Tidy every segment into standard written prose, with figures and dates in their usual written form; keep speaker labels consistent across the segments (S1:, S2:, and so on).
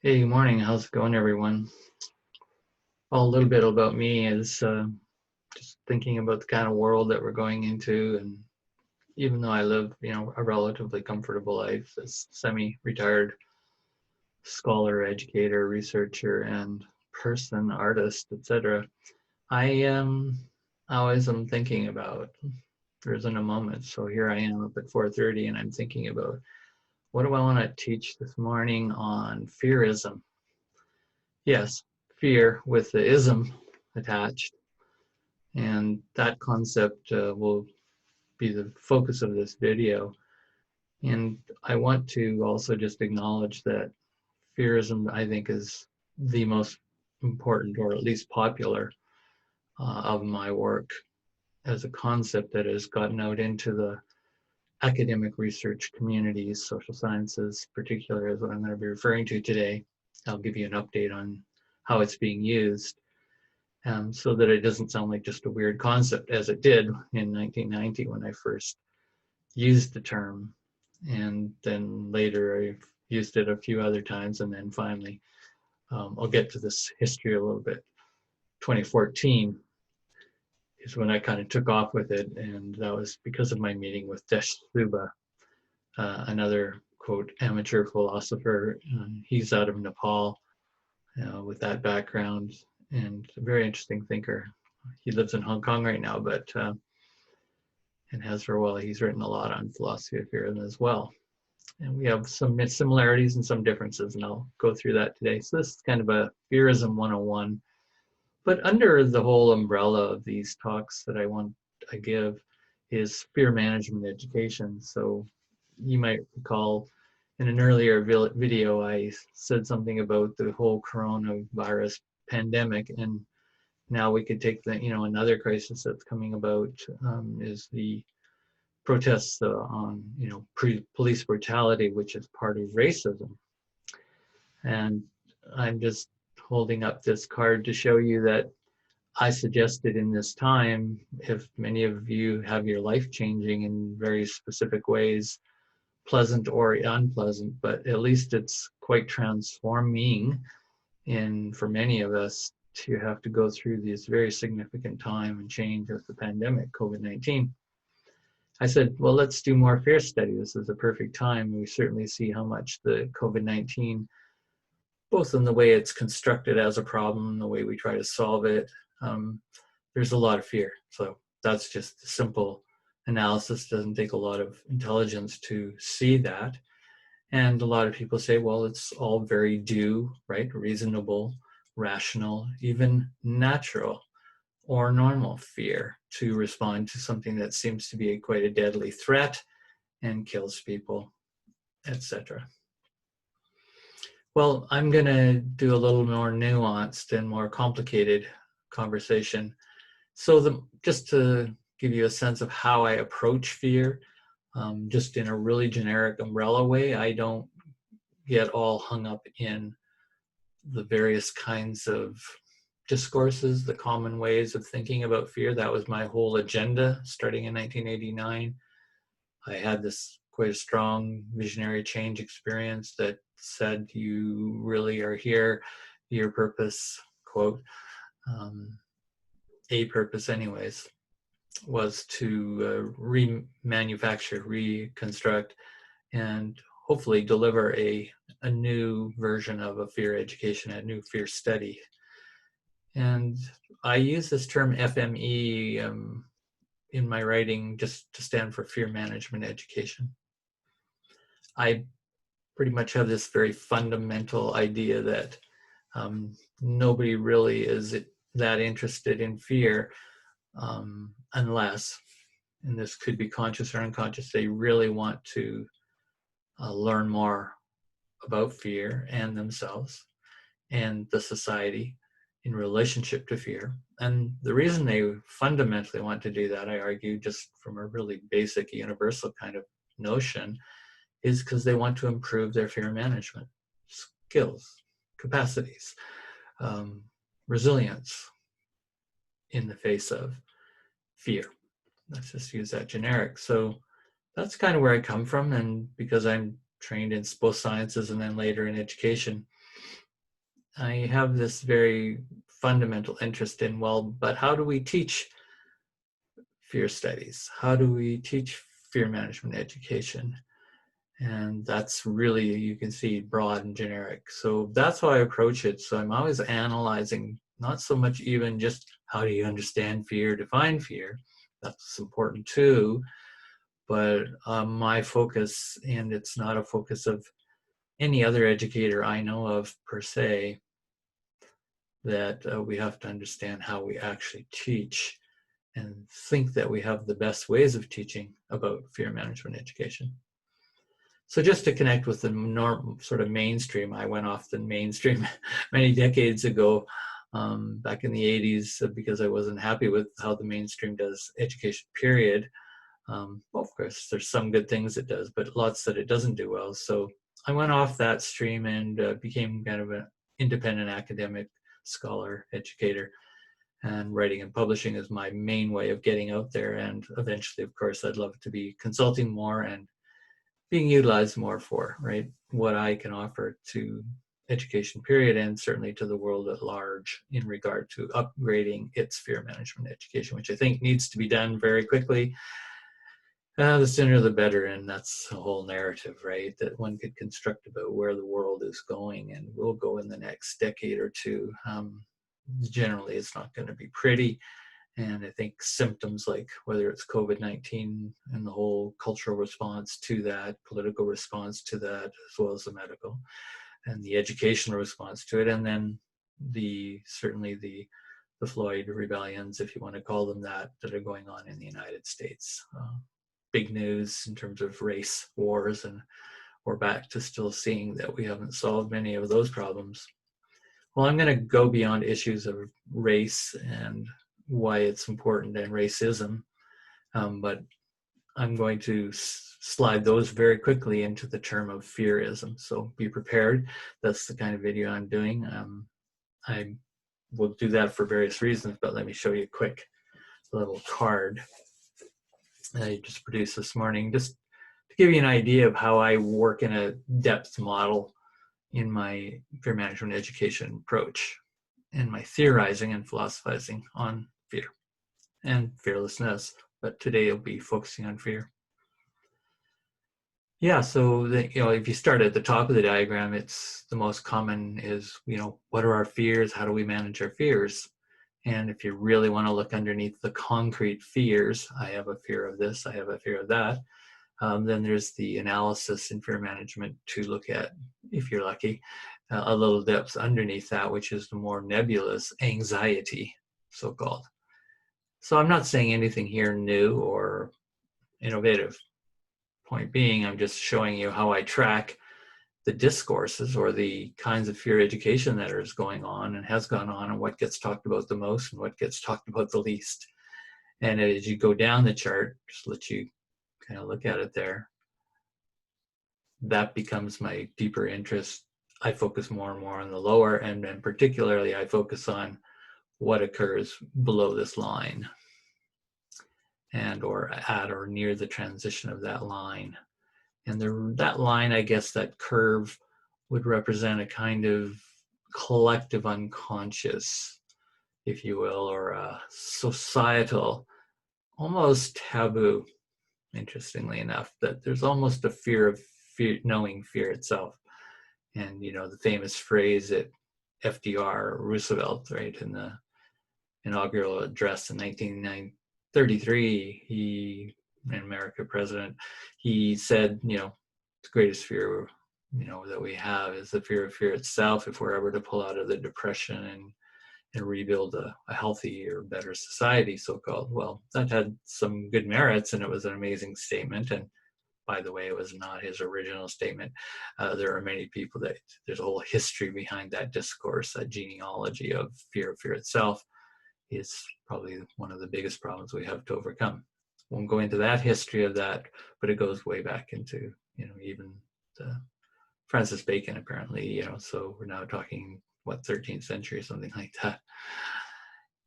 S1: Hey, good morning. How's it going, everyone? Well, a little bit about me is just thinking about the kind of world that we're going into. And even though I live, a relatively comfortable life as semi-retired scholar, educator, researcher, and person, artist, etc., I always am thinking about there isn't a moment. So here I am up at 4:30, and I'm thinking about what do I want to teach this morning on FearISM. Yes, fear with the ism attached. And that concept will be the focus of this video. And I want to also just acknowledge that FearISM, I think, is the most important, or at least popular, of my work as a concept that has gotten out into the academic research communities, social sciences, particularly is what I'm going to be referring to today. I'll give you an update on how it's being used. So that it doesn't sound like just a weird concept, as it did in 1990 when I first used the term. And then later I've used it a few other times, and then finally, I'll get to this history a little bit. 2014 is when I kind of took off with it, and that was because of my meeting with Desh Suba, another, quote, amateur philosopher. He's out of Nepal with that background, and a very interesting thinker. He lives in Hong Kong right now, but and has for a while. He's written a lot on philosophy of FearISM as well. And we have some similarities and some differences, and I'll go through that today. So this is kind of a FearISM 101. But under the whole umbrella of these talks that I give is fear management education. So you might recall in an earlier video, I said something about the whole coronavirus pandemic, and now we could take the, another crisis that's coming about is the protests on, police brutality, which is part of racism. And I'm just holding up this card to show you that I suggested in this time, if many of you have your life changing in very specific ways, pleasant or unpleasant, but at least it's quite transforming for many of us to have to go through this very significant time and change of the pandemic, COVID-19. I said, well, let's do more fear study. This is a perfect time. We certainly see how much the COVID-19, both in the way it's constructed as a problem, the way we try to solve it, there's a lot of fear. So that's just a simple analysis. Doesn't take a lot of intelligence to see that. And a lot of people say, well, it's all very due, right? Reasonable, rational, even natural or normal fear to respond to something that seems to be quite a deadly threat and kills people, etc. Well, I'm going to do a little more nuanced and more complicated conversation. So just to give you a sense of how I approach fear, just in a really generic umbrella way, I don't get all hung up in the various kinds of discourses, the common ways of thinking about fear. That was my whole agenda starting in 1989. I had this quite a strong visionary change experience that said, you really are here, your purpose, quote, a purpose anyways, was to remanufacture, reconstruct, and hopefully deliver a new version of a fear education, a new fear study. And I use this term FME in my writing just to stand for fear management education. I pretty much have this very fundamental idea that nobody really is that interested in fear unless, and this could be conscious or unconscious, they really want to learn more about fear and themselves and the society in relationship to fear. And the reason they fundamentally want to do that, I argue, just from a really basic universal kind of notion, is because they want to improve their fear management skills, capacities, resilience in the face of fear. Let's just use that generic. So that's kind of where I come from, and because I'm trained in both sciences and then later in education, I have this very fundamental interest in, well, but how do we teach fear studies? How do we teach fear management education? And that's really, you can see, broad and generic. So that's how I approach it. So I'm always analyzing, not so much even just how do you understand fear, define fear. That's important too. But my focus, and it's not a focus of any other educator I know of per se, that we have to understand how we actually teach and think that we have the best ways of teaching about fear management education. So just to connect with the sort of mainstream, I went off the mainstream many decades ago, back in the 80s, because I wasn't happy with how the mainstream does education, period. Well, of course, there's some good things it does, but lots that it doesn't do well. So I went off that stream and became kind of an independent academic scholar, educator, and writing and publishing is my main way of getting out there. And eventually, of course, I'd love to be consulting more and being utilized more for, right, what I can offer to education, period, and certainly to the world at large in regard to upgrading its fear management education, which I think needs to be done very quickly. The sooner the better, and that's a whole narrative, right, that one could construct about where the world is going and will go in the next decade or two. Generally, it's not going to be pretty. And I think symptoms like whether it's COVID-19 and the whole cultural response to that, political response to that, as well as the medical, and the educational response to it, and then certainly the Floyd rebellions, if you want to call them that are going on in the United States. Big news in terms of race wars, and we're back to still seeing that we haven't solved many of those problems. Well, I'm going to go beyond issues of race and why it's important and racism, but I'm going to slide those very quickly into the term of FearISM. So be prepared. That's the kind of video I'm doing. I will do that for various reasons, but let me show you a quick little card I just produced this morning, just to give you an idea of how I work in a depth model in my fear management education approach and my theorizing and philosophizing on fear and fearlessness. But today I'll be focusing on fear. Yeah, so if you start at the top of the diagram, it's the most common is, what are our fears? How do we manage our fears? And if you really want to look underneath the concrete fears, I have a fear of this, I have a fear of that, then there's the analysis in fear management to look at, if you're lucky, a little depth underneath that, which is the more nebulous anxiety, so-called. So I'm not saying anything here new or innovative. Point being, I'm just showing you how I track the discourses or the kinds of fear education that is going on and has gone on, and what gets talked about the most and what gets talked about the least. And as you go down the chart, just let you kind of look at it there, that becomes my deeper interest. I focus more and more on the lower, and particularly I focus on what occurs below this line and or at or near the transition of that line. And that line, I guess, that curve would represent a kind of collective unconscious, if you will, or a societal, almost taboo, interestingly enough, that there's almost a fear of knowing fear itself. And, the famous phrase that FDR, Roosevelt, right, in the inaugural address in 1933, an American president, he said, the greatest fear, that we have is the fear of fear itself. If we're ever to pull out of the depression and rebuild a healthy or better society, so-called. Well, that had some good merits, and it was an amazing statement. And by the way, it was not his original statement. There are many people there's a whole history behind that discourse, that genealogy of fear itself is probably one of the biggest problems we have to overcome. Won't go into that history of that, but it goes way back into, even Francis Bacon, apparently, so we're now talking, 13th century, something like that.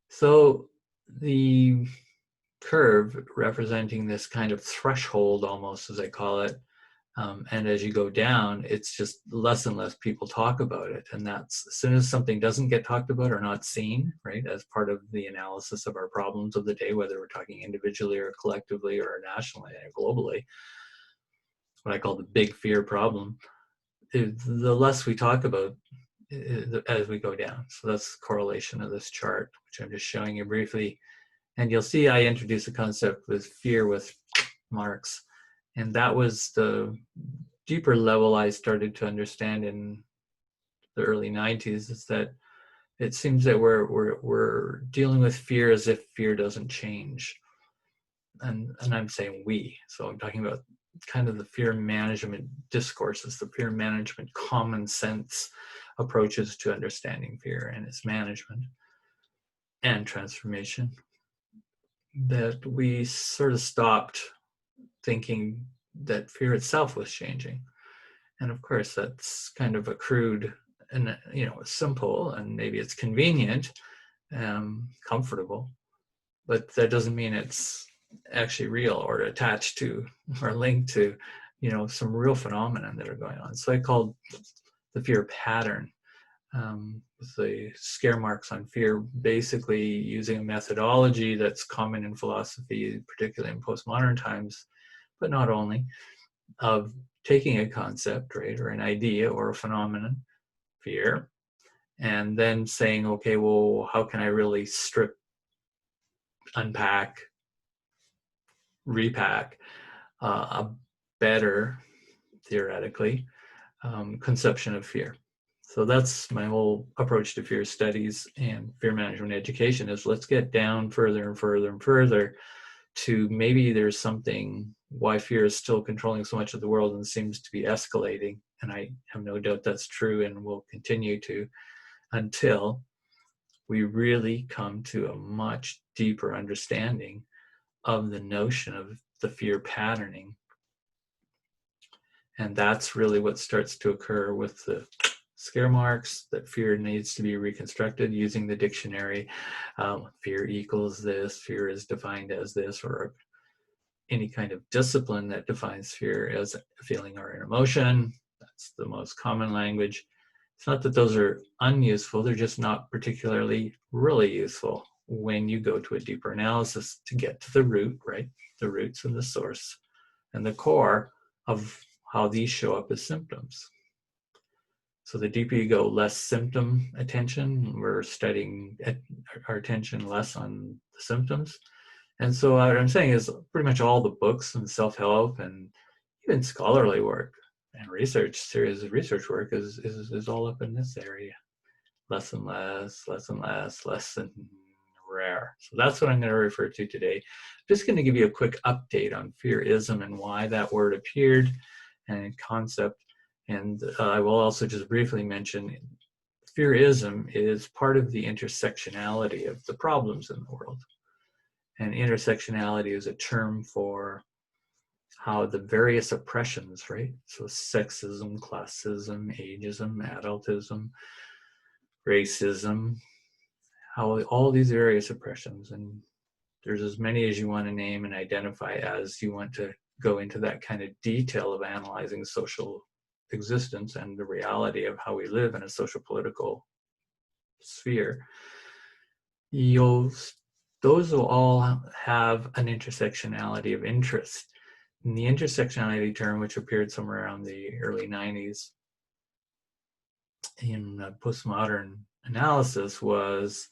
S1: So the curve representing this kind of threshold, almost, as I call it, And as you go down, it's just less and less people talk about it. And that's, as soon as something doesn't get talked about or not seen, right, as part of the analysis of our problems of the day, whether we're talking individually or collectively or nationally or globally, what I call the big fear problem, the less we talk about as we go down. So that's the correlation of this chart, which I'm just showing you briefly. And you'll see I introduced the concept with fear with marks. And that was the deeper level I started to understand in the early 90s, is that it seems that we're dealing with fear as if fear doesn't change. And I'm saying we. So I'm talking about kind of the fear management discourses, the fear management common sense approaches to understanding fear and its management and transformation, that we sort of stopped thinking that fear itself was changing. And of course, that's kind of a crude and, simple, and maybe it's convenient, comfortable, but that doesn't mean it's actually real or attached to or linked to, some real phenomenon that are going on. So I called the fear pattern, with the scare marks on fear, basically using a methodology that's common in philosophy, particularly in postmodern times, but not only, of taking a concept, right, or an idea or a phenomenon, fear, and then saying, okay, well, how can I really strip, unpack, repack a better, theoretically, conception of fear? So that's my whole approach to fear studies and fear management education, is let's get down further and further and further to maybe there's something why fear is still controlling so much of the world and seems to be escalating. And I have no doubt that's true and will continue to, until we really come to a much deeper understanding of the notion of the fear patterning. And that's really what starts to occur with the scare marks, that fear needs to be reconstructed using the dictionary. Fear equals this, fear is defined as this, or any kind of discipline that defines fear as a feeling or an emotion. That's the most common language. It's not that those are unuseful, they're just not particularly really useful when you go to a deeper analysis to get to the root, right? The roots and the source and the core of how these show up as symptoms. So the deeper you go, less symptom attention. We're studying our attention less on the symptoms. And so what I'm saying is pretty much all the books and self-help and even scholarly work and research, serious research work is all up in this area. Less and less, less and less, less and rare. So that's what I'm going to refer to today. I'm just going to give you a quick update on FearISM and why that word appeared and concept. And I will also just briefly mention FearISM is part of the intersectionality of the problems in the world. And intersectionality is a term for how the various oppressions, right? So sexism, classism, ageism, adultism, racism, how all these various oppressions, and there's as many as you want to name and identify as you want to go into that kind of detail of analyzing social existence and the reality of how we live in a social political sphere. Those will all have an intersectionality of interest. And the intersectionality term, which appeared somewhere around the early 90s in postmodern analysis, was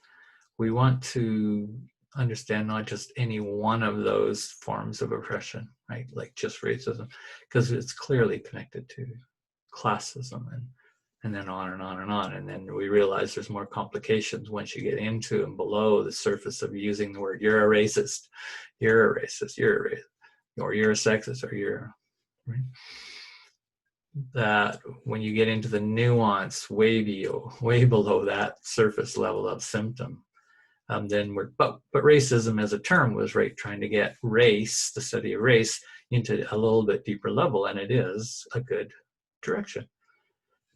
S1: we want to understand not just any one of those forms of oppression, right? Like just racism, because it's clearly connected to classism and then on and on and on. And then we realize there's more complications once you get into and below the surface of using the word, you're a racist, you're a racist, you're a racist, or you're a sexist, or you're, right? That when you get into the nuance way below that surface level of symptom, then but racism as a term was, right, trying to get race, the study of race, into a little bit deeper level, and it is a good direction.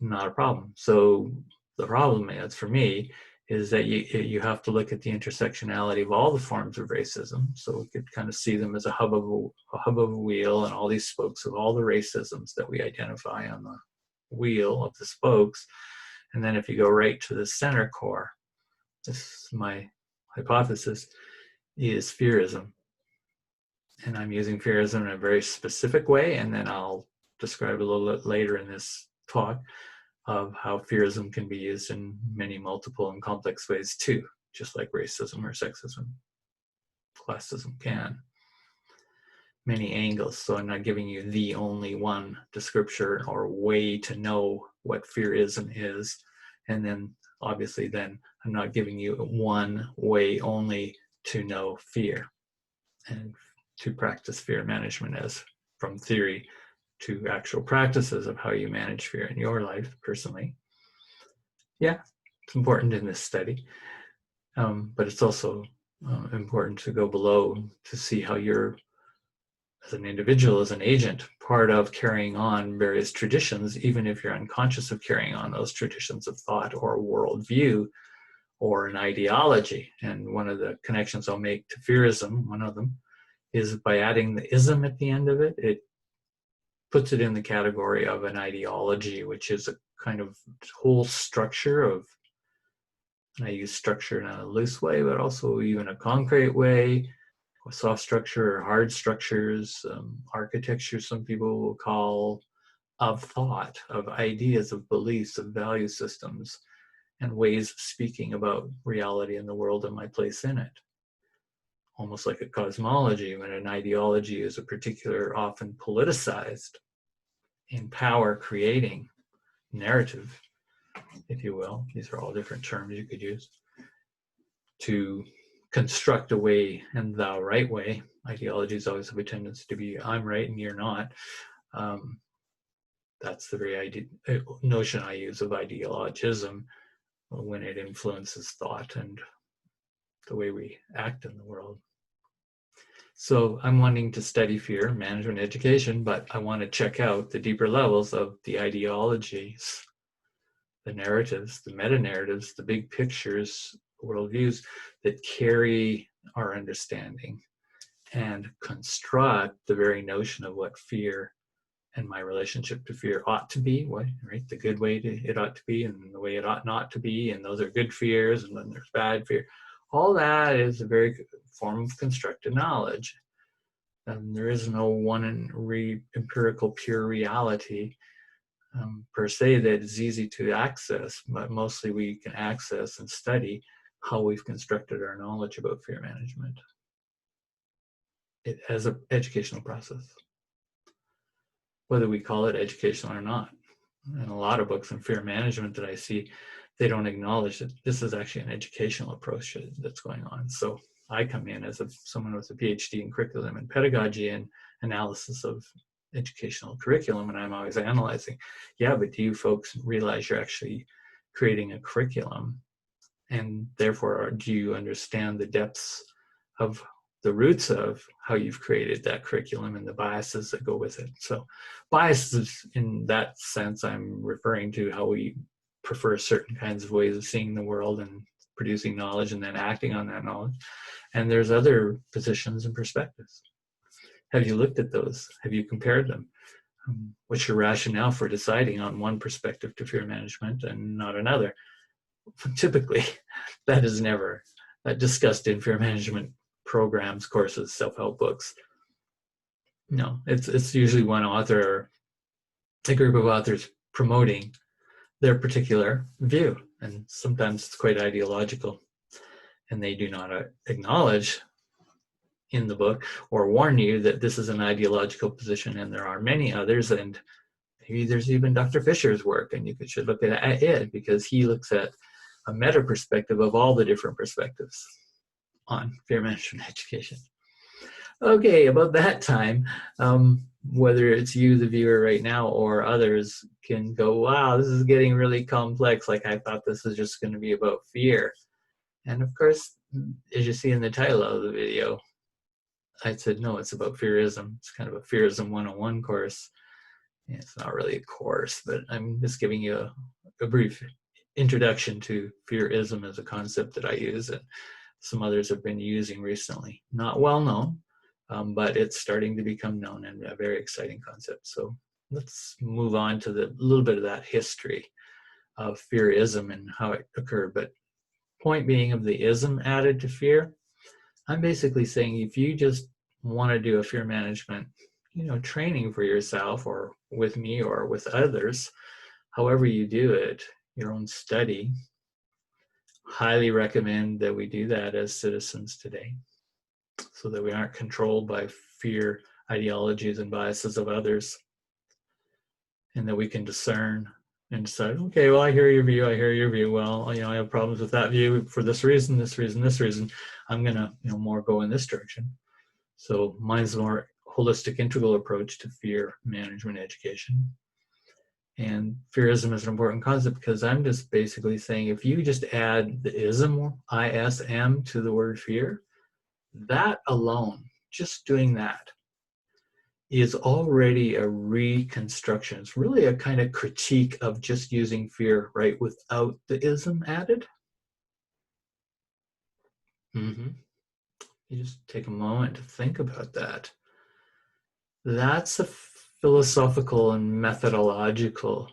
S1: Not a problem. So the problem is, for me, is that you have to look at the intersectionality of all the forms of racism. So we could kind of see them as a hub of a wheel, and all these spokes of all the racisms that we identify on the wheel of the spokes. And then if you go right to the center core, this is my hypothesis, is FearISM. And I'm using FearISM in a very specific way, and then I'll describe a little bit later in this talk of how FearISM can be used in many multiple and complex ways too, just like racism or sexism, classism can. Many angles, so I'm not giving you the only one description or way to know what FearISM is, and then obviously then I'm not giving you one way only to know fear and to practice fear management, as from theory to actual practices of how you manage fear in your life personally. Yeah, it's important in this study, but it's also important to go below to see how you're, as an individual, as an agent, part of carrying on various traditions, even if you're unconscious of carrying on those traditions of thought or worldview or an ideology. And one of the connections I'll make to FearISM, one of them, is by adding the ism at the end of it, it puts it in the category of an ideology, which is a kind of whole structure of, and I use structure in a loose way, but also even a concrete way, a soft structure or hard structures, architecture, some people will call, of thought, of ideas, of beliefs, of value systems, and ways of speaking about reality in the world and my place in it. Almost like a cosmology, when an ideology is a particular, often politicized, in power creating narrative, if you will. These are all different terms you could use to construct a way and thou right way. Ideologies always have a tendency to be I'm right and you're not. That's the very notion I use of ideologism when it influences thought and the way we act in the world. So I'm wanting to study fear management education, but I want to check out the deeper levels of the ideologies, the narratives, the meta-narratives, the big pictures, worldviews that carry our understanding and construct the very notion of what fear and my relationship to fear ought to be, right? The good way it ought to be and the way it ought not to be, and those are good fears, and then there's bad fear. All that is a very form of constructed knowledge. And there is no one empirical pure reality per se that is easy to access, but mostly we can access and study how we've constructed our knowledge about fear management as an educational process, whether we call it educational or not. And a lot of books on fear management that I see, they don't acknowledge that this is actually an educational approach that's going on. So I come in as someone with a Ph.D. in curriculum and pedagogy and analysis of educational curriculum, and I'm always analyzing, yeah, but do you folks realize you're actually creating a curriculum, and therefore do you understand the depths of the roots of how you've created that curriculum and the biases that go with it? So biases in that sense, I'm referring to how we prefer certain kinds of ways of seeing the world and producing knowledge and then acting on that knowledge. And there's other positions and perspectives. Have you looked at those? Have you compared them? What's your rationale for deciding on one perspective to fear management and not another? Typically, that is never discussed in fear management programs, courses, self-help books. No, it's usually one author or a group of authors promoting their particular view, and sometimes it's quite ideological, and they do not acknowledge in the book or warn you that this is an ideological position and there are many others, and maybe there's even Dr. Fisher's work and you should look at it because he looks at a meta perspective of all the different perspectives on fear management education. Okay, about that time, whether it's you, the viewer right now, or others can go, wow, this is getting really complex. Like I thought this was just going to be about fear. And of course, as you see in the title of the video, I said, no, it's about FearISM. It's kind of a FearISM 101 course. It's not really a course, but I'm just giving you a brief introduction to FearISM as a concept that I use, and some others have been using recently. Not well known, but it's starting to become known, and a very exciting concept. So let's move on to the little bit of that history of FearISM and how it occurred. But point being of the ism added to fear, I'm basically saying if you just want to do a fear management, training for yourself or with me or with others, however you do it, your own study, highly recommend that we do that as citizens today so that we aren't controlled by fear ideologies and biases of others, and that we can discern and decide, okay, well, I hear your view. Well, I have problems with that view for this reason, this reason, this reason. I'm gonna, more go in this direction. So mine's a more holistic, integral approach to fear management education. And FearISM is an important concept because I'm just basically saying if you just add the ism, ISM, to the word fear, that alone, just doing that, is already a reconstruction. It's really a kind of critique of just using fear, right, without the ism added. You just take a moment to think about that. That's a philosophical and methodological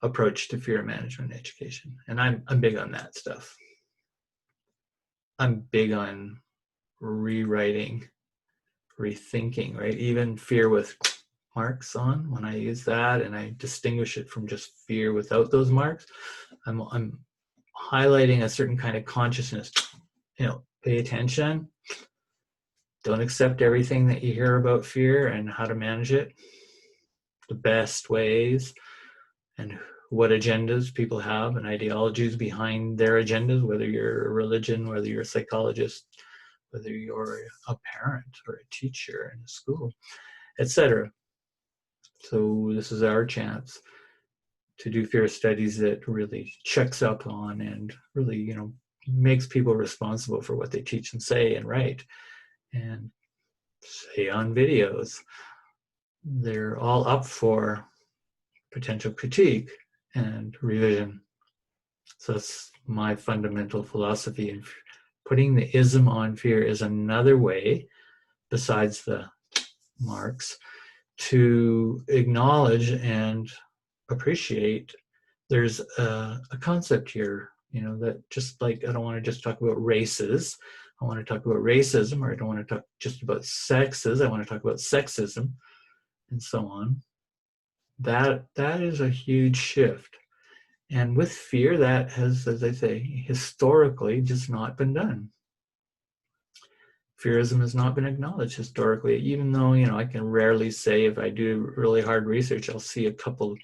S1: approach to fear management education. And I'm big on that stuff. I'm big on rewriting, rethinking, right? Even fear with marks on, when I use that and I distinguish it from just fear without those marks, I'm highlighting a certain kind of consciousness. Pay attention. Don't accept everything that you hear about fear and how to manage it, the best ways, and what agendas people have and ideologies behind their agendas, whether you're a religion, whether you're a psychologist, whether you're a parent or a teacher in a school, etc. So this is our chance to do fear studies that really checks up on and really, makes people responsible for what they teach and say and write and say on videos. They're all up for potential critique and revision. So that's my fundamental philosophy. And putting the ism on fear is another way, besides the marks, to acknowledge and appreciate there's a concept here, that just like I don't want to just talk about races, I want to talk about racism, or I don't want to talk just about sexes, I want to talk about sexism, and so on. That is a huge shift. And with fear, that has, as I say, historically just not been done. FearISM has not been acknowledged historically, even though, I can rarely say, if I do really hard research, I'll see a couple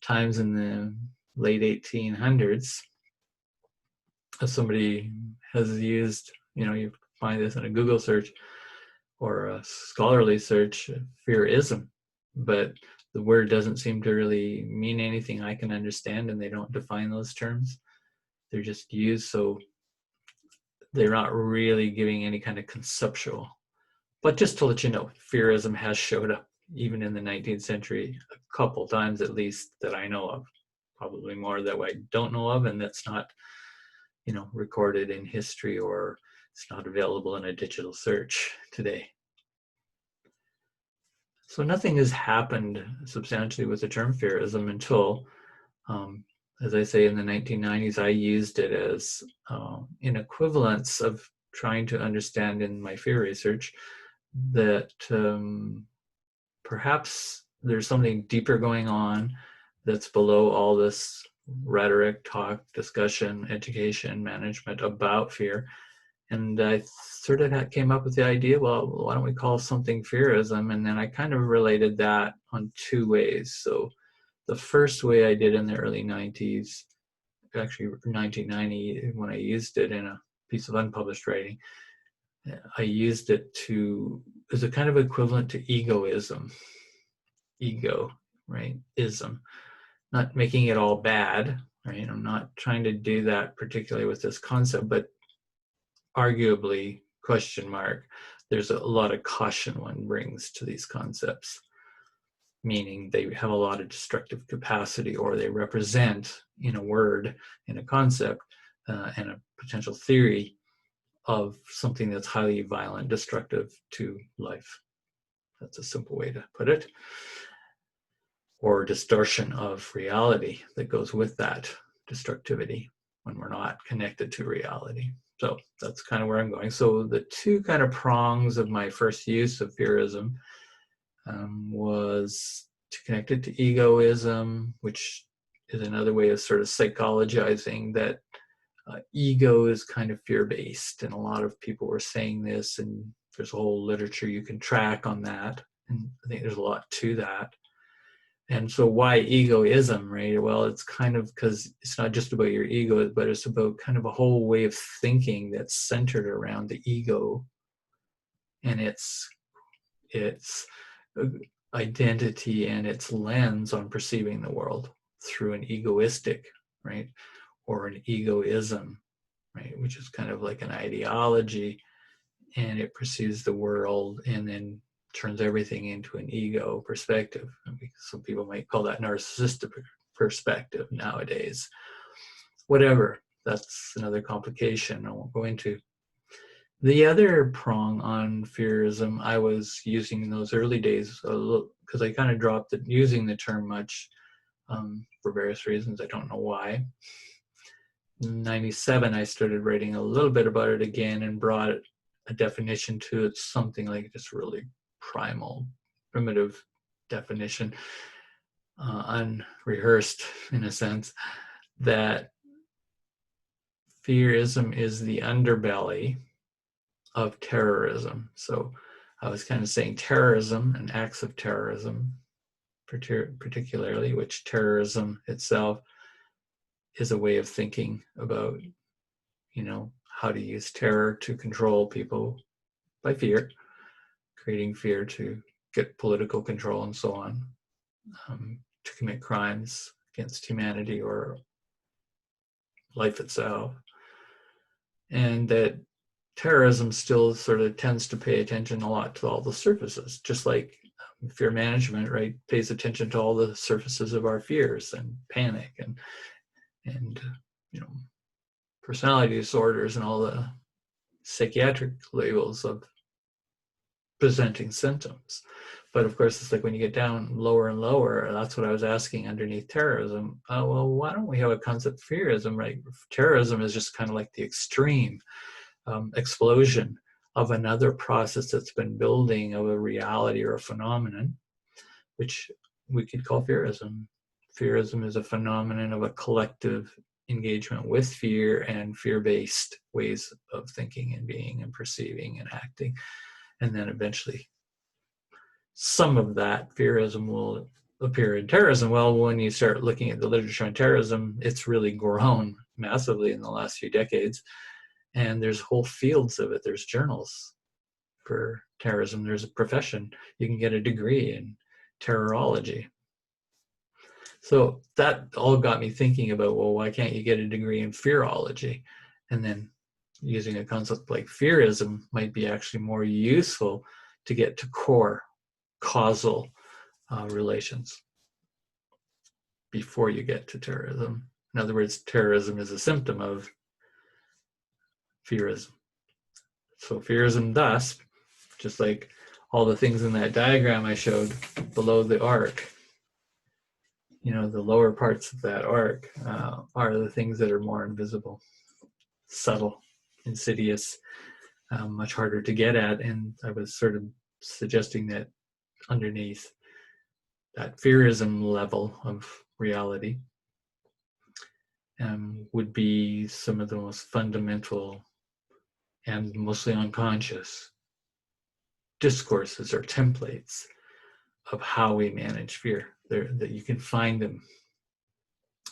S1: times in the late 1800s, somebody has used, you find this in a Google search or a scholarly search, FearISM, but the word doesn't seem to really mean anything I can understand, and they don't define those terms. They're just used, so they're not really giving any kind of conceptual. But just to let you know, FearISM has showed up even in the 19th century a couple times at least that I know of, probably more that I don't know of, and that's not, recorded in history, or it's not available in a digital search today. So nothing has happened substantially with the term FearISM until, as I say, in the 1990s, I used it as an equivalence of trying to understand in my fear research that perhaps there's something deeper going on that's below all this rhetoric, talk, discussion, education, management about fear. And I sort of came up with the idea, well, why don't we call something FearISM? And then I kind of related that on two ways. So the first way I did in the early 90s, actually 1990, when I used it in a piece of unpublished writing, I used it as a kind of equivalent to egoism. Ego, right? Ism. Not making it all bad, right? I'm not trying to do that particularly with this concept, but arguably, question mark, there's a lot of caution one brings to these concepts. meaning they have a lot of destructive capacity, or they represent, in a word, in a concept, and a potential theory of something that's highly violent, destructive to life. That's a simple way to put it. Or distortion of reality that goes with that destructivity when we're not connected to reality. So that's kind of where I'm going. So the two kind of prongs of my first use of FearISM was to connect it to egoism, which is another way of sort of psychologizing that ego is kind of fear-based, and a lot of people were saying this, and there's a whole literature you can track on that, and I think there's a lot to that. And so why egoism, right? Well, it's kind of because it's not just about your ego, but it's about kind of a whole way of thinking that's centered around the ego and its identity and its lens on perceiving the world through an egoistic, right? Or an egoism, right? Which is kind of like an ideology, and it perceives the world and then turns everything into an ego perspective. Some people might call that narcissistic perspective nowadays. Whatever, that's another complication I won't go into. The other prong on FearISM I was using in those early days, because I kind of dropped using the term much for various reasons. I don't know why. In 97, I started writing a little bit about it again and brought a definition to it, something like this really primal, primitive definition, unrehearsed in a sense, that FearISM is the underbelly of terrorism. So I was kind of saying terrorism and acts of terrorism, particularly, which terrorism itself is a way of thinking about, how to use terror to control people by fear, creating fear to get political control and so on, to commit crimes against humanity or life itself. And that terrorism still sort of tends to pay attention a lot to all the surfaces, just like fear management, right, pays attention to all the surfaces of our fears and panic and personality disorders and all the psychiatric labels of presenting symptoms. But of course, it's like when you get down lower and lower, that's what I was asking underneath terrorism. Well, why don't we have a concept of FearISM, right? Terrorism is just kind of like the extreme explosion of another process that's been building of a reality or a phenomenon, which we could call FearISM. FearISM is a phenomenon of a collective engagement with fear and fear-based ways of thinking and being and perceiving and acting. And then eventually some of that FearISM will appear in terrorism. Well, when you start looking at the literature on terrorism, it's really grown massively in the last few decades. And there's whole fields of it. There's journals for terrorism. There's a profession. You can get a degree in terrorology. So that all got me thinking about, well, why can't you get a degree in fearology? And then using a concept like FearISM might be actually more useful to get to core causal relations before you get to terrorism. In other words, terrorism is a symptom of FearISM. So FearISM thus, just like all the things in that diagram I showed below the arc, the lower parts of that arc are the things that are more invisible, subtle, insidious, much harder to get at. And I was sort of suggesting that underneath that FearISM level of reality would be some of the most fundamental and mostly unconscious discourses or templates of how we manage fear. That you can find them,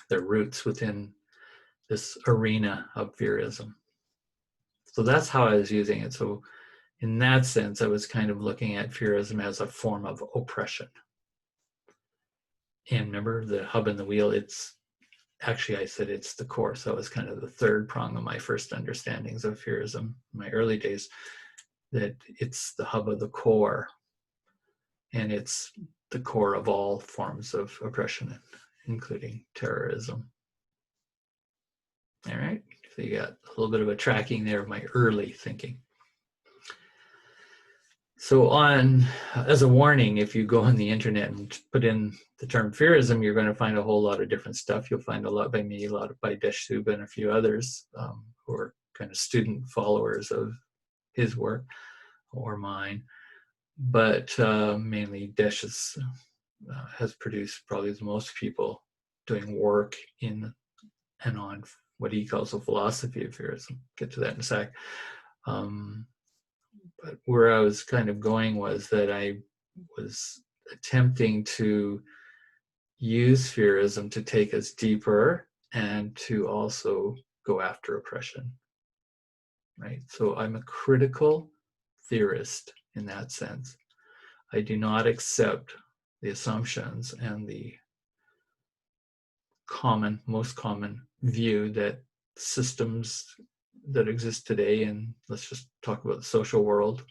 S1: their roots within this arena of FearISM. So that's how I was using it. So in that sense, I was kind of looking at FearISM as a form of oppression. And remember, the hub and the wheel, it's actually, I said it's the core. So it was kind of the third prong of my first understandings of FearISM in my early days, that it's the hub of the core. And it's the core of all forms of oppression, including terrorism. All right, so you got a little bit of a tracking there of my early thinking. So as a warning, if you go on the internet and put in the term FearISM, you're going to find a whole lot of different stuff. You'll find a lot by me, a lot by Desh-Sub, and a few others who are kind of student followers of his work or mine. But mainly Desh has produced probably the most people doing work in and on what he calls the philosophy of FearISM. Get to that in a sec. But where I was kind of going was that I was attempting to use FearISM to take us deeper and to also go after oppression, right? So I'm a critical theorist in that sense. I do not accept the assumptions and the most common view that systems that exist today, and let's just talk about the social world,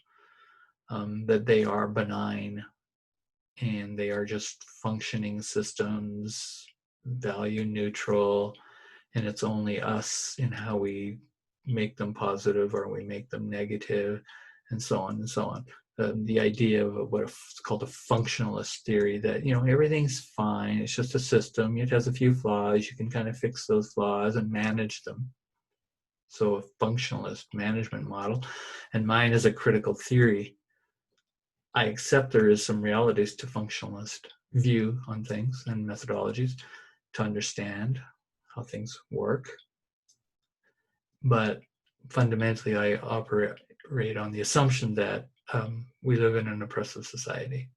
S1: that they are benign and they are just functioning systems, value neutral, and it's only us in how we make them positive or we make them negative, and so on and so on. The idea of what's called a functionalist theory, that everything's fine, it's just a system, it has a few flaws, you can kind of fix those flaws and manage them. So a functionalist management model, and mine is a critical theory. I accept there is some realities to functionalist view on things and methodologies to understand how things work, but fundamentally I operate on the assumption that we live in an oppressive society.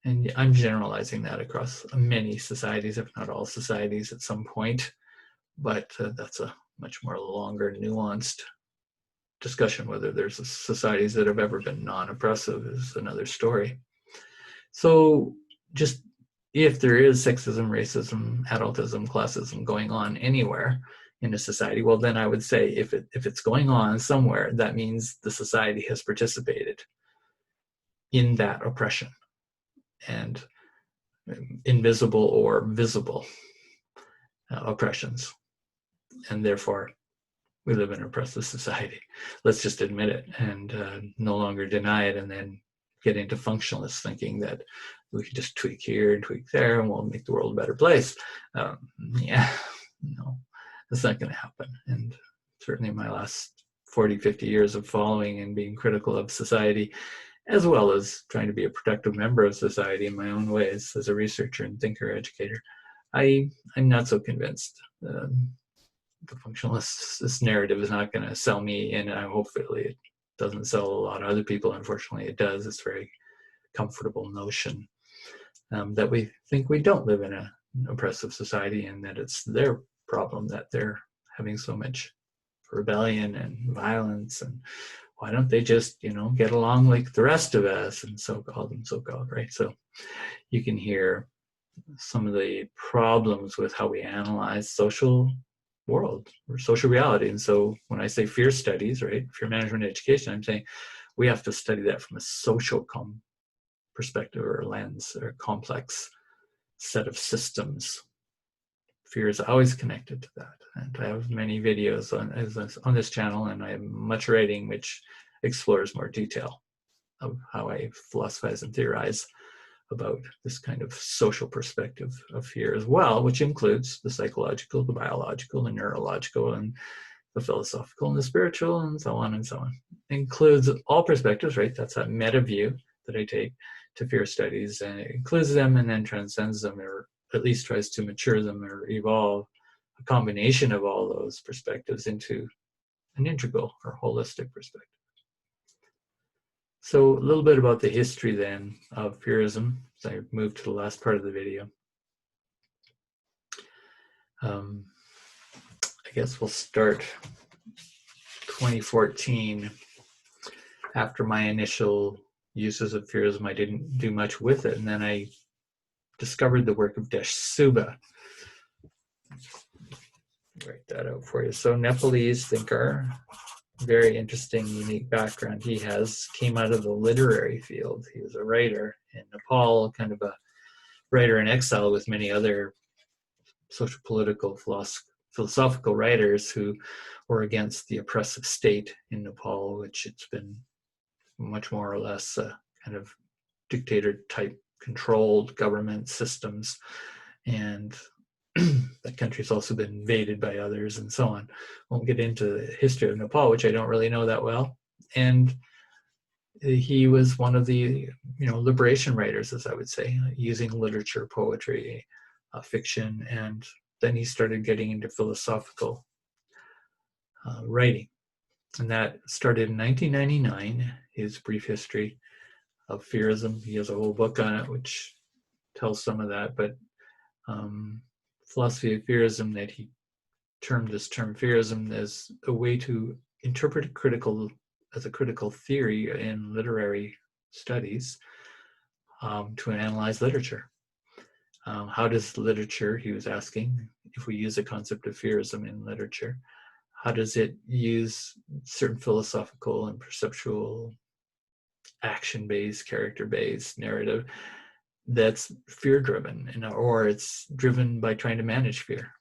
S1: And I'm generalizing that across many societies, if not all societies at some point, but that's a much more longer, nuanced discussion. Whether there's societies that have ever been non-oppressive is another story. So just if there is sexism, racism, adultism, classism going on anywhere in a society, well, then I would say if it's going on somewhere, that means the society has participated in that oppression, and invisible or visible oppressions, and therefore we live in an oppressive society. Let's just admit it and no longer deny it, and then get into functionalist thinking that we can just tweak here and tweak there and we'll make the world a better place. Yeah, no, that's not going to happen. And certainly my last 40, 50 years of following and being critical of society, as well as trying to be a productive member of society in my own ways as a researcher and thinker, educator, I'm not so convinced. The functionalist narrative is not going to sell me, and hopefully it doesn't sell a lot of other people. Unfortunately, it does. It's a very comfortable notion that we think we don't live in an oppressive society, and that it's their problem that they're having so much rebellion and violence, and why don't they just get along like the rest of us, and so-called, right? So you can hear some of the problems with how we analyze social world or social reality. And so when I say fear studies, right, fear management education, I'm saying we have to study that from a social perspective or lens or complex set of systems. Fear is always connected to that. And I have many videos on this channel, and I have much writing which explores more detail of how I philosophize and theorize about this kind of social perspective of fear as well, which includes the psychological, the biological, the neurological, and the philosophical, and the spiritual, and so on and so on. It includes all perspectives, right? That's that meta view that I take to fear studies, and it includes them and then transcends them, or at least tries to mature them or evolve a combination of all those perspectives into an integral or holistic perspective. So a little bit about the history then of FearISM, as I move to the last part of the video. I guess we'll start 2014. After my initial uses of FearISM, I didn't do much with it, and then I discovered the work of Desh-Sub. Write that out for you. So Nepalese thinker, very interesting, unique background he has, came out of the literary field. He was a writer. in Nepal, kind of a writer in exile with many other social political philosophical writers who were against the oppressive state in Nepal, which it's been much more or less kind of dictator type controlled government systems, and the country's also been invaded by others and so on. Won't get into the history of Nepal, which I don't really know that well. And he was one of the liberation writers, as I would say, using literature, poetry, fiction, and then he started getting into philosophical writing. And that started in 1999, his brief history of FearISM. He has a whole book on it, which tells some of that, but Philosophy of FearISM, that he termed this term FearISM as a way to interpret as a critical theory in literary studies, to analyze literature. How does literature, he was asking, if we use the concept of FearISM in literature, how does it use certain philosophical and perceptual action-based, character-based narrative that's fear-driven, or it's driven by trying to manage fear?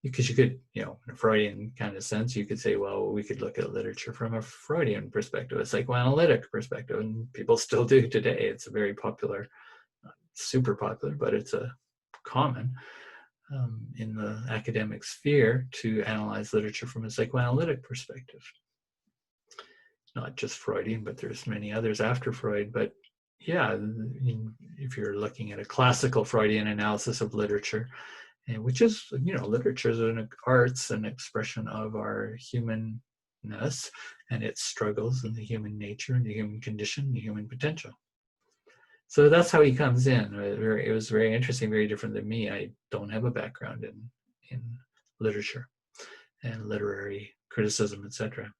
S1: Because you could, in a Freudian kind of sense, you could say, well, we could look at literature from a Freudian perspective, a psychoanalytic perspective, and people still do today. It's a very popular, not super popular, but it's a common in the academic sphere to analyze literature from a psychoanalytic perspective. Not just Freudian, but there's many others after Freud. But yeah, if you're looking at a classical Freudian analysis of literature, which is, literature is an art's an expression of our humanness and its struggles and the human nature and the human condition, the human potential. So that's how he comes in. It was very interesting, very different than me. I don't have a background in literature and literary criticism, etc.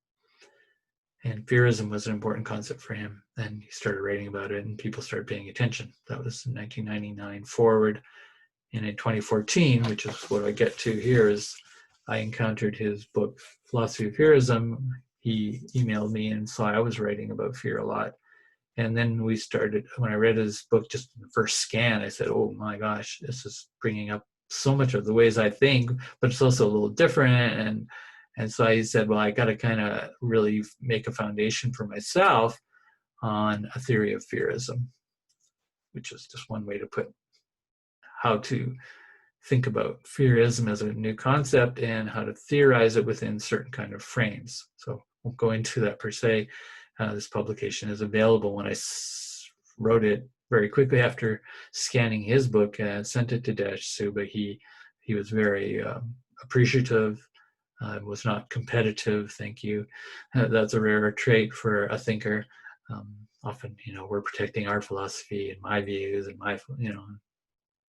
S1: And FearISM was an important concept for him. And he started writing about it and people started paying attention. That was in 1999 forward. And in 2014, which is what I get to here, is I encountered his book, Philosophy of FearISM. He emailed me and saw I was writing about fear a lot. And then we started, when I read his book, just in the first scan, I said, oh my gosh, this is bringing up so much of the ways I think, but it's also a little different. And so I said, well, I got to kind of really make a foundation for myself on a theory of FearISM, which is just one way to put how to think about FearISM as a new concept and how to theorize it within certain kind of frames. So I won't go into that per se. This publication is available. When I wrote it very quickly after scanning his book and sent it to Dash Suba, he was very appreciative, was not competitive. Thank you. That's a rare trait for a thinker. Often, we're protecting our philosophy and my views and my,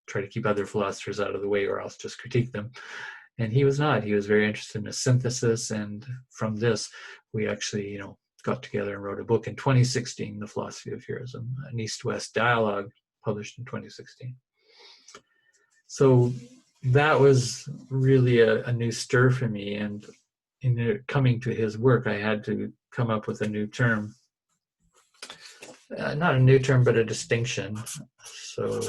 S1: try to keep other philosophers out of the way or else just critique them. And he was not. He was very interested in a synthesis. And from this, we actually, got together and wrote a book in 2016, The Philosophy of FearISM, an East-West dialogue published in 2016. So that was really a new stir for me. And in coming to his work, I had to come up with a new term. Not a new term, but a distinction. So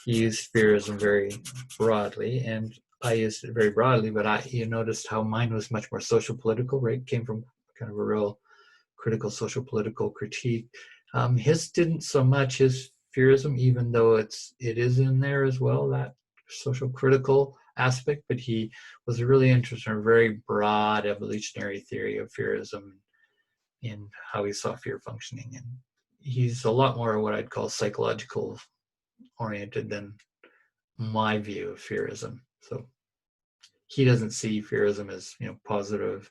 S1: he used FearISM very broadly, and I used it very broadly, but you noticed how mine was much more social political, right? Came from kind of a real critical social political critique. His didn't so much. His FearISM, even though it is in there as well, that social critical aspect, but he was really interested in a very broad evolutionary theory of FearISM in how he saw fear functioning. And he's a lot more what I'd call psychological oriented than my view of FearISM. So he doesn't see FearISM as positive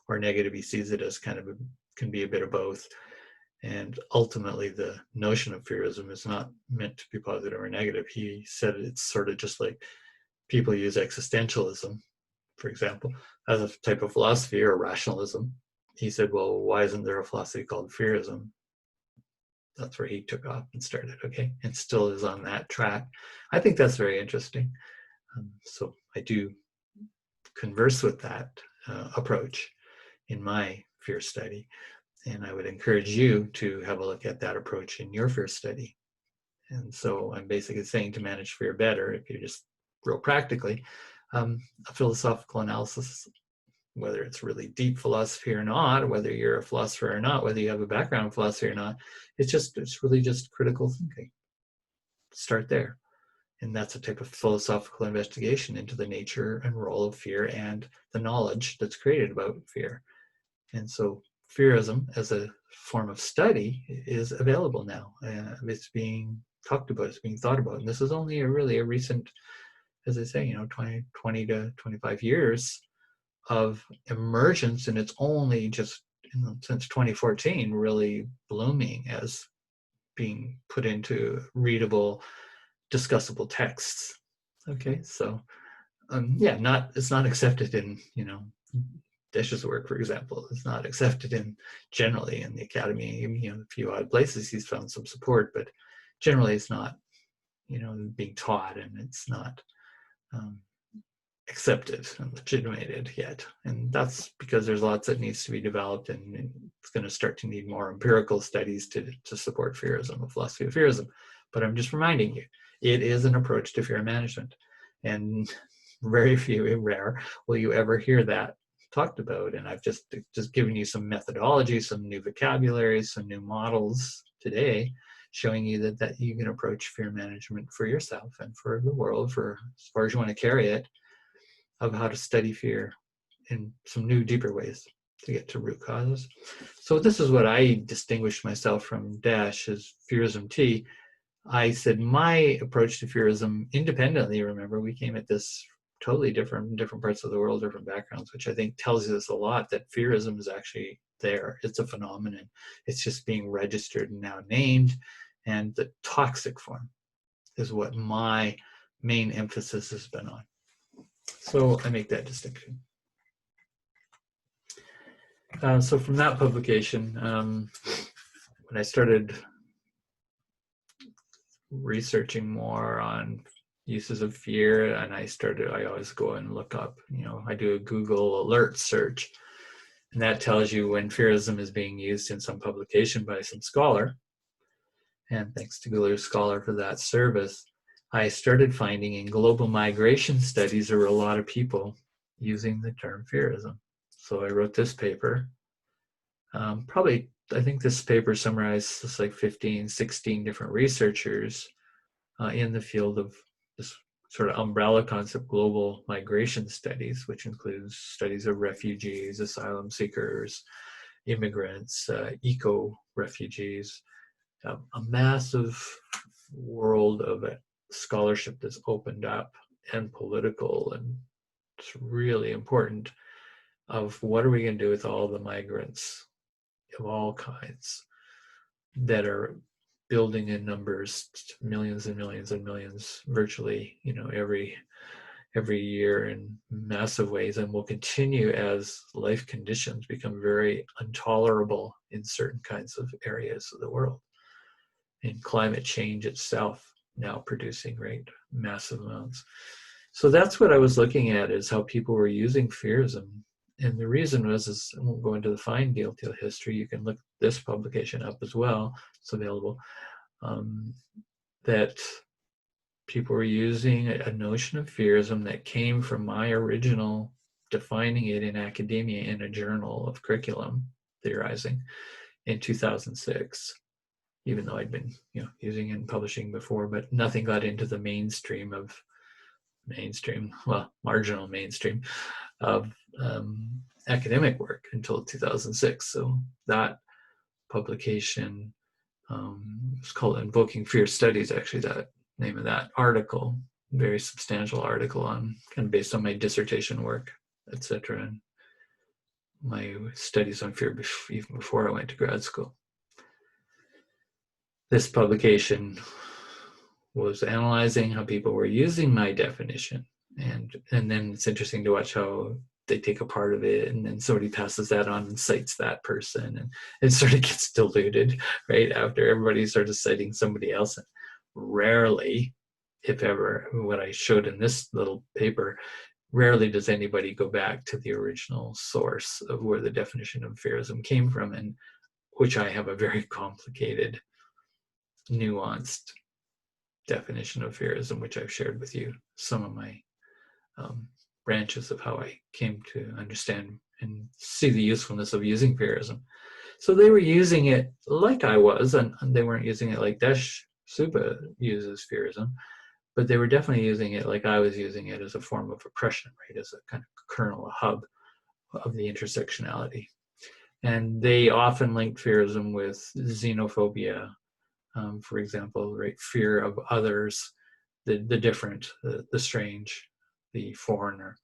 S1: or negative. He sees it as kind of can be a bit of both. And ultimately, the notion of FearISM is not meant to be positive or negative. He said it's sort of just like people use existentialism, for example, as a type of philosophy or rationalism. He said, well, why isn't there a philosophy called FearISM? That's where he took off and started, okay? And still is on that track. I think that's very interesting. So I do converse with that approach in my fear study. And I would encourage you to have a look at that approach in your fear study. And so I'm basically saying to manage fear better, if you just real practically, a philosophical analysis, whether it's really deep philosophy or not, whether you're a philosopher or not, whether you have a background in philosophy or not, it's really just critical thinking. Start there. And that's a type of philosophical investigation into the nature and role of fear and the knowledge that's created about fear. And so FearISM as a form of study is available now. It's being talked about, it's being thought about. And this is only really a recent, as I say, 20 to 25 years of emergence, and it's only just since 2014 really blooming as being put into readable, discussable texts. Okay, so it's not accepted in Desh's work, for example. It's not accepted in generally in the academy. A few odd places he's found some support, but generally it's not being taught, and it's not accepted and legitimated yet. And that's because there's lots that needs to be developed, and it's going to start to need more empirical studies to support FearISM, a philosophy of FearISM. But I'm just reminding you, it is an approach to fear management. And very rare will you ever hear that talked about. And I've just given you some methodology, some new vocabulary, some new models today, showing you that you can approach fear management for yourself and for the world, for as far as you want to carry it, of how to study fear in some new, deeper ways to get to root causes. So this is what I distinguished myself from Dash as FearISM T. I said my approach to FearISM independently, remember, we came at this totally different parts of the world, different backgrounds, which I think tells us a lot that FearISM is actually there. It's a phenomenon. It's just being registered and now named. And the toxic form is what my main emphasis has been on. So I make that distinction. So from that publication, when I started researching more on uses of fear, and I always go and look up, I do a Google alert search, and that tells you when FearISM is being used in some publication by some scholar. And thanks to Google Scholar for that service, I started finding in global migration studies there were a lot of people using the term FearISM. So I wrote this paper. I think this paper summarized just like 15, 16 different researchers in the field of this sort of umbrella concept, global migration studies, which includes studies of refugees, asylum seekers, immigrants, eco-refugees, a massive world of scholarship that's opened up, and political, and it's really important, of what are we going to do with all the migrants of all kinds that are building in numbers, millions and millions and millions, virtually, every year in massive ways, and will continue as life conditions become very intolerable in certain kinds of areas of the world. And climate change itself now producing massive amounts. So that's what I was looking at, is how people were using FearISM. And the reason was, I won't go into the fine detail history, you can look this publication up as well, it's available, that people were using a notion of FearISM that came from my original defining it in academia in a journal of curriculum theorizing in 2006. Even though I'd been using it in publishing before, but nothing got into the marginal mainstream of academic work until 2006. So that publication was called Invoking Fear Studies, actually, that name of that article, very substantial article on kind of based on my dissertation work, etc., and my studies on fear even before I went to grad school. This publication was analyzing how people were using my definition, and then it's interesting to watch how they take a part of it, and then somebody passes that on and cites that person, and it sort of gets diluted right after everybody starts citing somebody else. And rarely, if ever, what I showed in this little paper, rarely does anybody go back to the original source of where the definition of FearISM came from. And which I have a very complicated, nuanced definition of FearISM, which I've shared with you, some of my branches of how I came to understand and see the usefulness of using FearISM. So they were using it like I was, and they weren't using it like Desh Suba uses FearISM, but they were definitely using it like I was using it, as a form of oppression, right? As a kind of kernel, a hub of the intersectionality. And they often linked FearISM with xenophobia, for example, right? Fear of others, the different, the strange, the foreigner.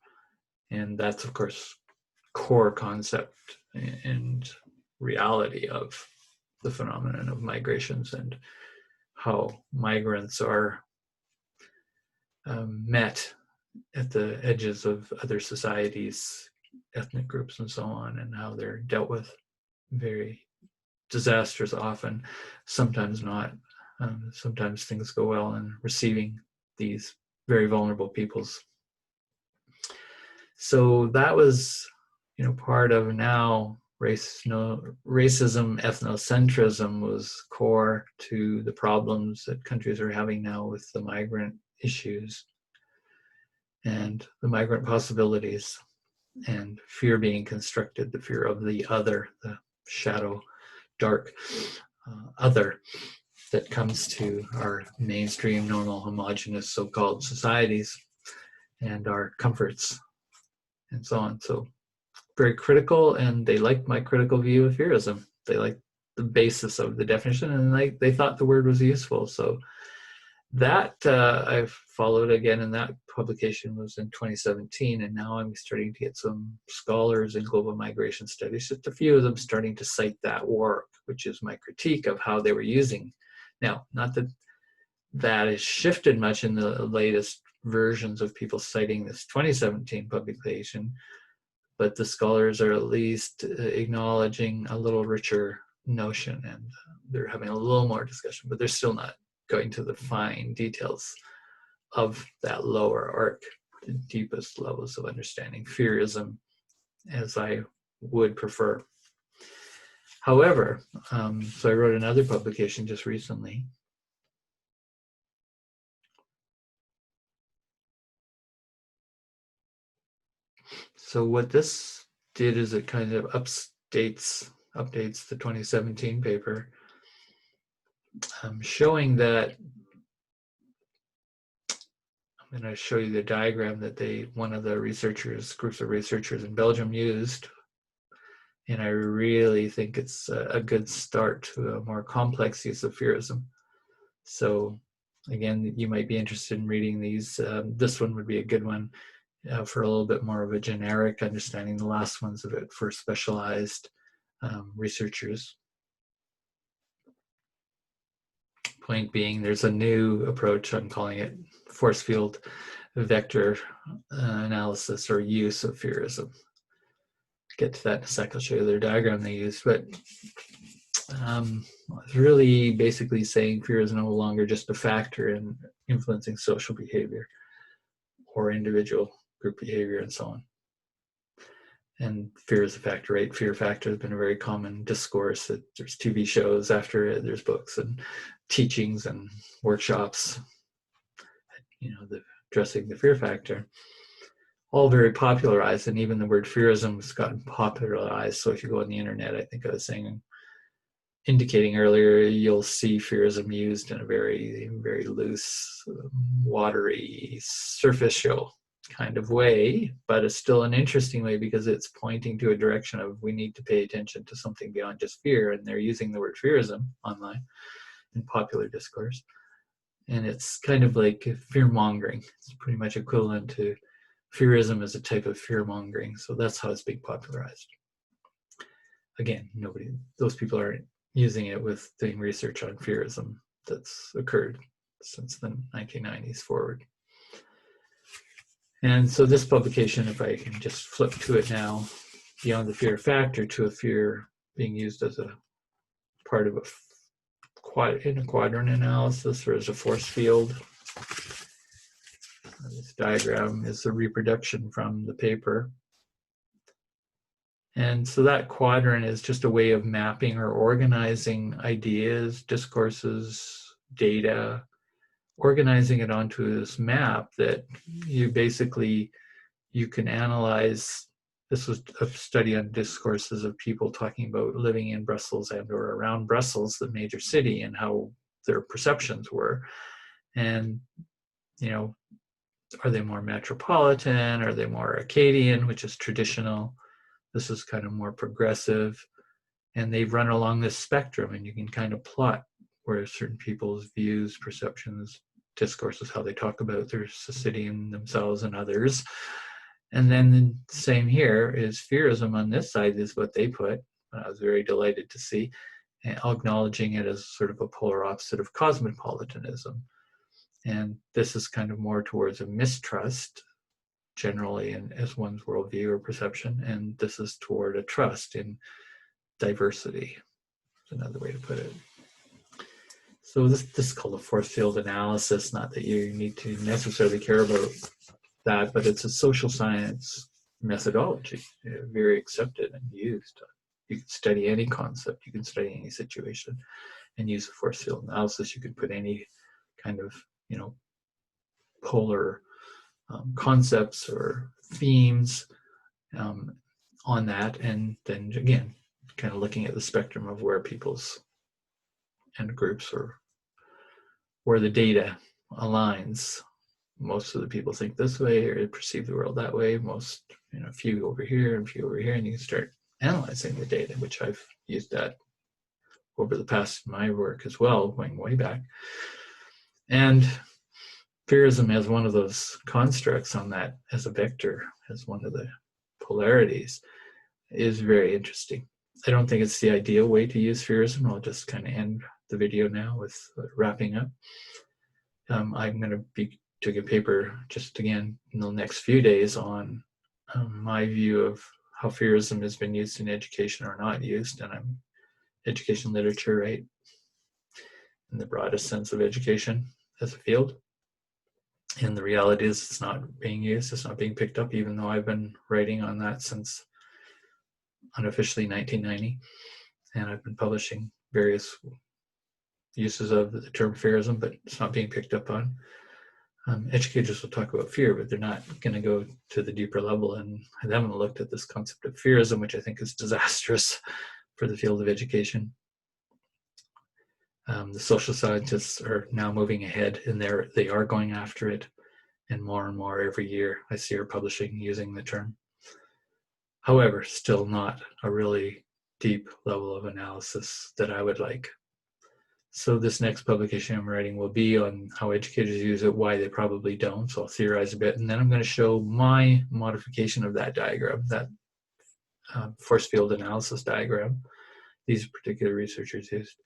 S1: And that's, of course, core concept and reality of the phenomenon of migrations and how migrants are met at the edges of other societies, ethnic groups, and so on, and how they're dealt with. Very disastrous often, sometimes not. Sometimes things go well in receiving these very vulnerable peoples. So that was, part of now racism, ethnocentrism was core to the problems that countries are having now with the migrant issues and the migrant possibilities, and fear being constructed, the fear of the other, the shadow, dark other that comes to our mainstream, normal, homogenous, so-called societies and our comforts and so on. So very critical, and they liked my critical view of FearISM. They liked the basis of the definition, and they thought the word was useful. So that I've followed again, and that publication was in 2017, and now I'm starting to get some scholars in global migration studies, just a few of them starting to cite that work, which is my critique of how they were using. Now, not that that has shifted much in the latest versions of people citing this 2017 publication, but the scholars are at least acknowledging a little richer notion, and they're having a little more discussion, but they're still not going to the fine details of that lower arc, the deepest levels of understanding FearISM, as I would prefer. However, so I wrote another publication just recently. So what this did is it kind of updates the 2017 paper, showing that, I'm going to show you the diagram that one of the groups of researchers in Belgium used, and I really think it's a good start to a more complex use of FearISM. So again, you might be interested in reading these. This one would be a good one for a little bit more of a generic understanding. The last one's a bit for specialized researchers. Point being, there's a new approach, I'm calling it force field vector analysis or use of FearISM. Get to that in a sec. I'll show you their diagram they use, but it's really basically saying fear is no longer just a factor in influencing social behavior or individual group behavior and so on. And fear is a factor, right? Fear factor has been a very common discourse. There's TV shows after it, there's books and teachings and workshops, addressing the fear factor. All very popularized, and even the word FearISM has gotten popularized. So if you go on the internet, I think I was indicating earlier, you'll see FearISM used in a very, very loose, watery, superficial kind of way, but it's still an interesting way because it's pointing to a direction of we need to pay attention to something beyond just fear, and they're using the word FearISM online in popular discourse. And it's kind of like fear-mongering. It's pretty much equivalent to FearISM as a type of fear-mongering. So that's how it's being popularized. Again, those people aren't using it with doing research on FearISM that's occurred since the 1990s forward. And so this publication, if I can just flip to it now, beyond the fear factor to a fear being used as a part of in a quadrant analysis or as a force field. This diagram is a reproduction from the paper. And so that quadrant is just a way of mapping or organizing ideas, discourses, data, organizing it onto this map that you basically, you can analyze. This was a study on discourses of people talking about living in Brussels and or around Brussels, the major city, and how their perceptions were. And, you know, are they more metropolitan? Are they more Acadian, which is traditional? This is kind of more progressive. And they run along this spectrum, and you can kind of plot where certain people's views, perceptions, discourses, how they talk about their city and themselves and others. And then the same here is FearISM on this side is what they put. I was very delighted to see, and acknowledging it as sort of a polar opposite of cosmopolitanism. And this is kind of more towards a mistrust, generally, in, as one's worldview or perception. And this is toward a trust in diversity, is another way to put it. So this is called a force field analysis, not that you need to necessarily care about that, but it's a social science methodology, very accepted and used. You can study any concept, you can study any situation and use a force field analysis. You could put any kind of, you know, polar concepts or themes on that, and then again, kind of looking at the spectrum of where people's and groups or where the data aligns. Most of the people think this way or perceive the world that way. Most, you know, a few over here and a few over here, and you can start analyzing the data, which I've used that over the past in my work as well, going way back. And FearISM has one of those constructs on that as a vector, as one of the polarities, is very interesting. I don't think it's the ideal way to use FearISM. I'll just kind of end the video now with wrapping up. I'm going to be doing a paper just again in the next few days on my view of how FearISM has been used in education or not used, and I'm education literature, right, in the broadest sense of education as a field. And the reality is it's not being used, it's not being picked up, even though I've been writing on that since unofficially 1990, and I've been publishing various uses of the term FearISM, but it's not being picked up on. Educators will talk about fear, but they're not going to go to the deeper level, and I haven't looked at this concept of FearISM, which I think is disastrous for the field of education. The social scientists are now moving ahead, and they are going after it, and more every year I see her publishing using the term. However, still not a really deep level of analysis that I would like. So this next publication I'm writing will be on how educators use it, why they probably don't. So I'll theorize a bit, and then I'm going to show my modification of that diagram, that force field analysis diagram these particular researchers used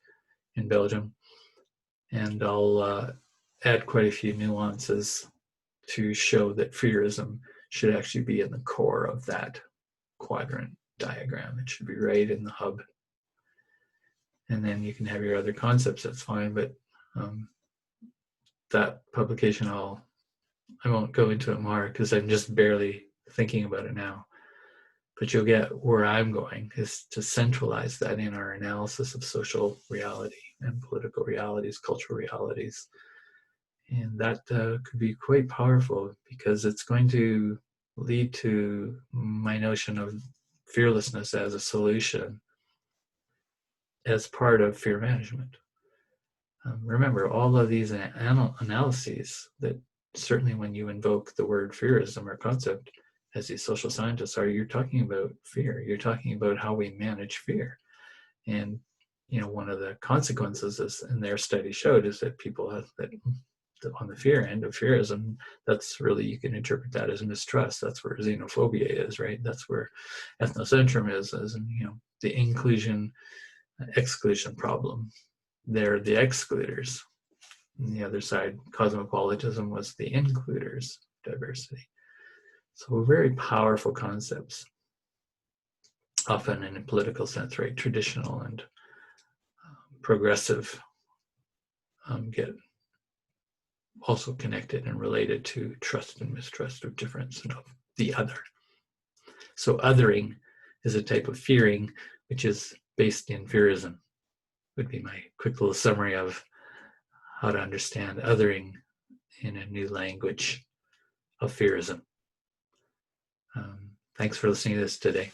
S1: in Belgium. And I'll add quite a few nuances to show that FearISM should actually be in the core of that quadrant diagram. It should be right in the hub. And then you can have your other concepts, that's fine, but that publication I won't go into it more because I'm just barely thinking about it now. But you'll get where I'm going is to centralize that in our analysis of social reality and political realities, cultural realities. And that could be quite powerful because it's going to lead to my notion of fearlessness as a solution as part of fear management. Remember, all of these analyses that certainly when you invoke the word FearISM or concept, as these social scientists are, you're talking about fear. You're talking about how we manage fear. And, you know, one of the consequences is, in their study showed, is that people have that on the fear end of FearISM, that's really, you can interpret that as mistrust. That's where xenophobia is, right? That's where ethnocentrism is, and, you know, the inclusion exclusion problem. They're the excluders. On the other side, cosmopolitanism was the includers, diversity. So very powerful concepts, often in a political sense, right? Traditional and progressive get also connected and related to trust and mistrust of difference and of the other. So othering is a type of fearing which is based in FearISM. Would be my quick little summary of how to understand othering in a new language of FearISM. Thanks for listening to this today.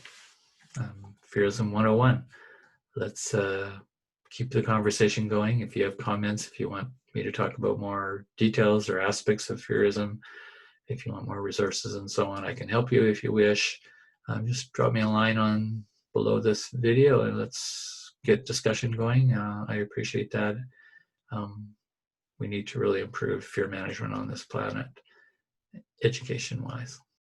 S1: FearISM 101. Let's keep the conversation going. If you have comments, if you want me to talk about more details or aspects of FearISM, if you want more resources and so on, I can help you if you wish. Just drop me a line on below this video and let's get discussion going. I appreciate that. We need to really improve fear management on this planet, education-wise.